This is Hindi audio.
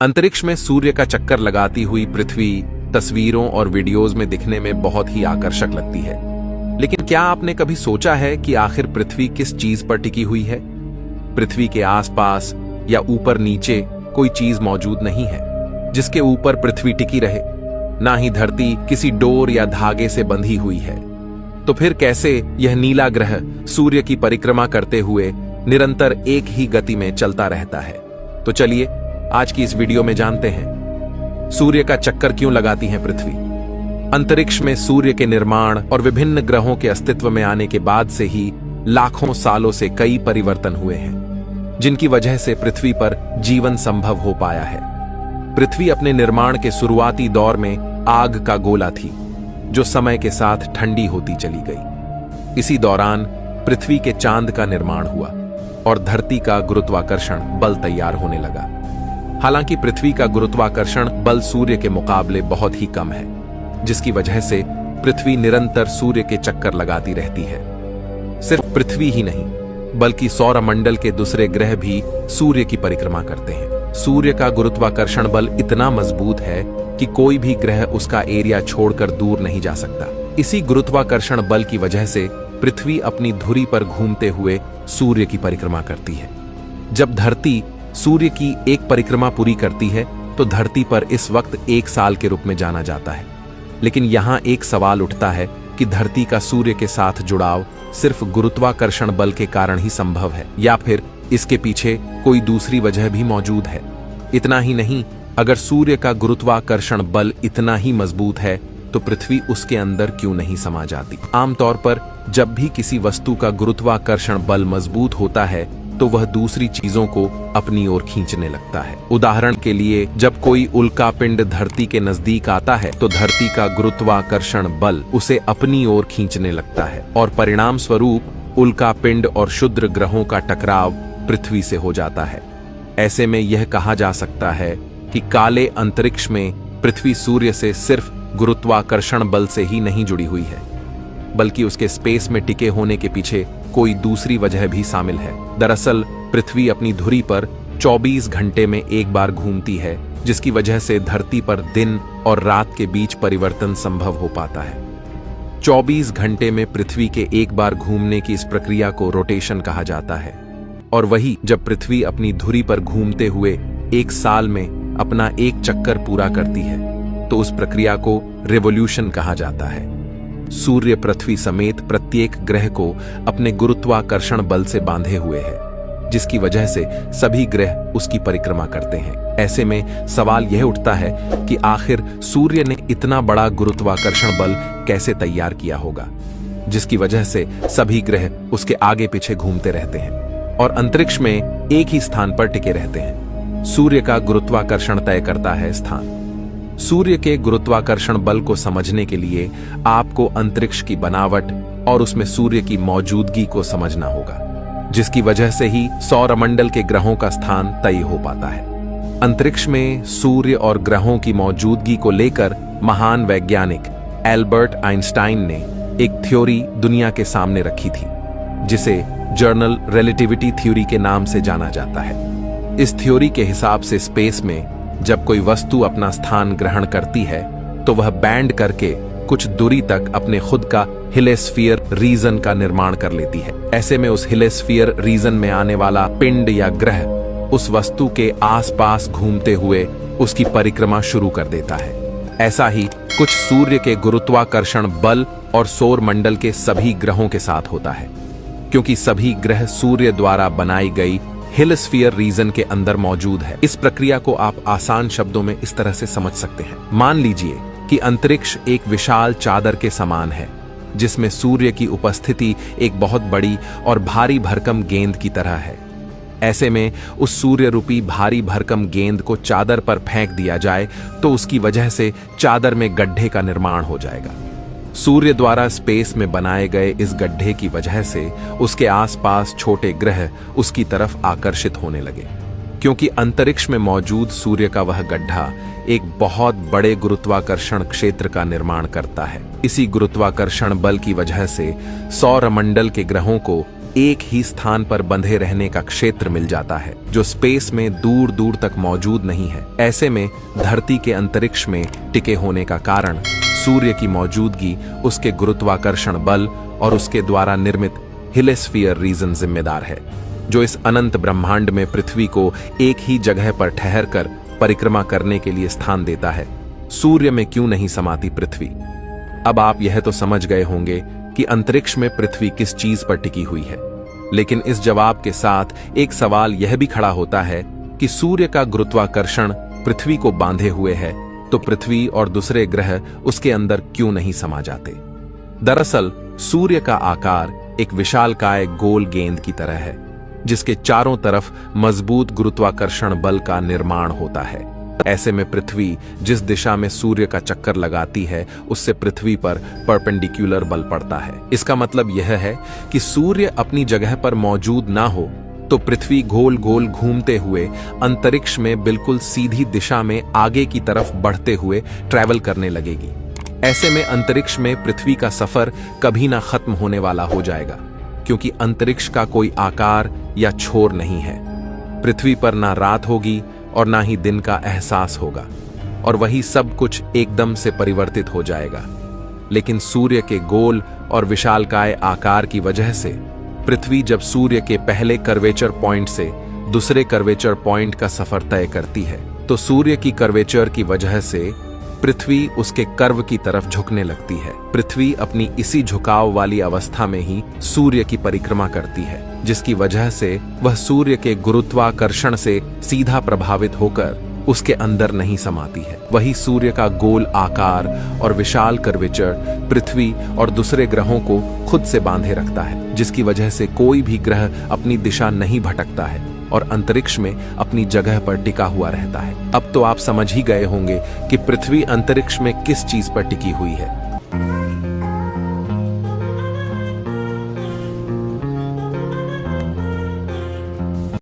अंतरिक्ष में सूर्य का चक्कर लगाती हुई पृथ्वी तस्वीरों और वीडियोज में दिखने में बहुत ही आकर्षक लगती है। लेकिन क्या आपने कभी सोचा है कि आखिर पृथ्वी किस चीज पर टिकी हुई है? पृथ्वी के आसपास या ऊपर नीचे कोई चीज मौजूद नहीं है जिसके ऊपर पृथ्वी टिकी रहे। ना ही धरती किसी डोर या धागे से बंधी हुई है। तो फिर कैसे यह नीला ग्रह सूर्य की परिक्रमा करते हुए निरंतर एक ही गति में चलता रहता है? तो चलिए आज की इस वीडियो में जानते हैं सूर्य का चक्कर क्यों लगाती है पृथ्वी। अंतरिक्ष में सूर्य के निर्माण और विभिन्न ग्रहों के अस्तित्व में आने के बाद से ही लाखों सालों से कई परिवर्तन हुए हैं जिनकी वजह से पृथ्वी पर जीवन संभव हो पाया है। पृथ्वी अपने निर्माण के शुरुआती दौर में आग का गोला थी जो समय के साथ ठंडी होती चली गई। इसी दौरान पृथ्वी के चांद का निर्माण हुआ और धरती का गुरुत्वाकर्षण बल तैयार होने लगा। हालांकि पृथ्वी का गुरुत्वाकर्षण बल सूर्य के मुकाबले बहुत ही कम है, जिसकी वजह से पृथ्वी निरंतर सूर्य के चक्कर लगाती रहती है। सिर्फ पृथ्वी ही नहीं बल्कि सौरमंडल के दूसरे ग्रह भी सूर्य की परिक्रमा करते हैं। सूर्य का गुरुत्वाकर्षण बल इतना मजबूत है कि कोई भी ग्रह उसका एरिया छोड़कर दूर नहीं जा सकता। इसी गुरुत्वाकर्षण बल की वजह से पृथ्वी अपनी धुरी पर घूमते हुए सूर्य की परिक्रमा करती है। जब धरती सूर्य की एक परिक्रमा पूरी करती है तो धरती पर इस वक्त एक साल के रूप में जाना जाता है। लेकिन यहां एक सवाल उठता है कि धरती का सूर्य के साथ जुड़ाव सिर्फ गुरुत्वाकर्षण बल के कारण ही संभव है या फिर इसके पीछे कोई दूसरी वजह भी मौजूद है। इतना ही नहीं, अगर सूर्य का गुरुत्वाकर्षण बल इतना ही मजबूत है तो पृथ्वी उसके अंदर क्यों नहीं समा जाती? आमतौर पर जब भी किसी वस्तु का गुरुत्वाकर्षण बल मजबूत होता है तो वह दूसरी चीजों को अपनी ओर खींचने लगता है। उदाहरण के लिए, जब कोई उल्का पिंड धरती के नजदीक आता है तो धरती का गुरुत्वाकर्षण बल उसे अपनी ओर खींचने लगता है और परिणाम स्वरूप उल्का पिंड और क्षुद्र ग्रहों का टकराव पृथ्वी से हो जाता है। ऐसे में यह कहा जा सकता है कि काले अंतरिक्ष में पृथ्वी सूर्य से सिर्फ गुरुत्वाकर्षण बल से ही नहीं जुड़ी हुई है, बल्कि उसके स्पेस में टिके होने के पीछे कोई दूसरी वजह भी शामिल है। दरअसल पृथ्वी अपनी धुरी पर 24 घंटे में एक बार घूमती है, जिसकी वजह से धरती पर दिन और रात के बीच परिवर्तन संभव हो पाता है। 24 घंटे में पृथ्वी के एक बार घूमने की इस प्रक्रिया को रोटेशन कहा जाता है। और वही जब पृथ्वी अपनी धुरी पर घूमते हुए एक साल में अपना एक चक्कर पूरा करती है तो उस प्रक्रिया को रिवॉल्यूशन कहा जाता है। सूर्य पृथ्वी समेत प्रत्येक ग्रह को अपने गुरुत्वाकर्षण बल से बांधे हुए है, जिसकी वजह से सभी ग्रह उसकी परिक्रमा करते हैं। ऐसे में सवाल यह उठता है कि आखिर सूर्य ने इतना बड़ा गुरुत्वाकर्षण बल कैसे तैयार किया होगा, जिसकी वजह से सभी ग्रह उसके आगे पीछे घूमते रहते हैं और अंतरिक्ष में एक ही स्थान पर टिके रहते हैं। सूर्य का गुरुत्वाकर्षण तय करता है स्थान। सूर्य के गुरुत्वाकर्षण बल को समझने के लिए आपको अंतरिक्ष की बनावट और उसमें सूर्य की मौजूदगी को समझना होगा, जिसकी वजह से ही सौरमंडल के ग्रहों का स्थान तय हो पाता है। अंतरिक्ष में सूर्य और ग्रहों की मौजूदगी को लेकर महान वैज्ञानिक एल्बर्ट आइंस्टाइन ने एक थ्योरी दुनिया के सामने रखी थी, जिसे जनरल रिलेटिविटी थ्योरी के नाम से जाना जाता है। इस थ्योरी के हिसाब से स्पेस में जब कोई वस्तु अपना स्थान ग्रहण करती है तो वह बैंड करके कुछ दूरी तक अपने खुद का हेलिस्फीयर रीजन का निर्माण कर लेती है। ऐसे में उस हेलिस्फीयर रीजन में आने वाला पिंड या ग्रह उस वस्तु के आसपास घूमते हुए उसकी परिक्रमा शुरू कर देता है। ऐसा ही कुछ सूर्य के गुरुत्वाकर्षण बल और सौर मंडल के सभी ग्रहों के साथ होता है, क्योंकि सभी ग्रह सूर्य द्वारा बनाई गई हेलिस्फीयर रीजन के अंदर मौजूद है। इस प्रक्रिया को आप आसान शब्दों में इस तरह से समझ सकते हैं। मान लीजिए कि अंतरिक्ष एक विशाल चादर के समान है, जिसमें सूर्य की उपस्थिति एक बहुत बड़ी और भारी भरकम गेंद की तरह है। ऐसे में उस सूर्य रूपी भारी भरकम गेंद को चादर पर फेंक दिया जाए तो उसकी वजह से चादर में गड्ढे का निर्माण हो जाएगा। सूर्य द्वारा स्पेस में बनाए गए इस गड्ढे की वजह से उसके आसपास छोटे ग्रह उसकी तरफ आकर्षित होने लगे, क्योंकि अंतरिक्ष में मौजूद सूर्य का वह गड्ढा एक बहुत बड़े गुरुत्वाकर्षण क्षेत्र का निर्माण करता है। इसी गुरुत्वाकर्षण बल की वजह से सौरमंडल के ग्रहों को एक ही स्थान पर बंधे रहने का क्षेत्र मिल जाता है जो स्पेस में दूर दूर तक मौजूद नहीं है। ऐसे में धरती के अंतरिक्ष में टिके होने का कारण सूर्य की मौजूदगी, उसके गुरुत्वाकर्षण बल और उसके द्वारा निर्मित हेलिस्फीयर रीजन जिम्मेदार है, जो इस अनंत ब्रह्मांड में पृथ्वी को एक ही जगह पर ठहरकर परिक्रमा करने के लिए स्थान देता है। सूर्य में क्यों नहीं समाती पृथ्वी? अब आप यह तो समझ गए होंगे कि अंतरिक्ष में पृथ्वी किस चीज पर टिकी हुई है, लेकिन इस जवाब के साथ एक सवाल यह भी खड़ा होता है कि सूर्य का गुरुत्वाकर्षण पृथ्वी को बांधे हुए है, तो पृथ्वी और दूसरे ग्रह उसके अंदर क्यों नहीं समा जाते? दरअसल सूर्य का आकार एक विशालकाय गोल गेंद की तरह है, जिसके चारों तरफ मजबूत गुरुत्वाकर्षण बल का निर्माण होता है। ऐसे में पृथ्वी जिस दिशा में सूर्य का चक्कर लगाती है, उससे पृथ्वी पर परपेंडिकुलर बल पड़ता है। इसका मतलब यह है कि सूर्य अपनी जगह पर मौजूद ना हो तो पृथ्वी गोल गोल घूमते हुए अंतरिक्ष में बिल्कुल सीधी दिशा में आगे की तरफ बढ़ते हुए ट्रैवल करने लगेगी। ऐसे में अंतरिक्ष में पृथ्वी का सफर कभी ना खत्म होने वाला हो जाएगा, क्योंकि अंतरिक्ष का कोई आकार या छोर नहीं है। पृथ्वी पर ना रात होगी और ना ही दिन का एहसास होगा, और वही सब कुछ एकदम से परिवर्तित हो जाएगा। लेकिन सूर्य के गोल और विशालकाय आकार की वजह से पृथ्वी जब सूर्य के पहले कर्वेचर पॉइंट से दूसरे कर्वेचर पॉइंट का सफर तय करती है, तो सूर्य की कर्वेचर की वजह से पृथ्वी उसके कर्व की तरफ झुकने लगती है। पृथ्वी अपनी इसी झुकाव वाली अवस्था में ही सूर्य की परिक्रमा करती है, जिसकी वजह से वह सूर्य के गुरुत्वाकर्षण से सीधा प्रभावित होकर उसके अंदर नहीं समाती है। वही सूर्य का गोल आकार और विशाल कर्वेचर पृथ्वी और दूसरे ग्रहों को खुद से बांधे रखता है, जिसकी वजह से कोई भी ग्रह अपनी दिशा नहीं भटकता है और अंतरिक्ष में अपनी जगह पर टिका हुआ रहता है। अब तो आप समझ ही गए होंगे कि पृथ्वी अंतरिक्ष में किस चीज पर टिकी हुई है।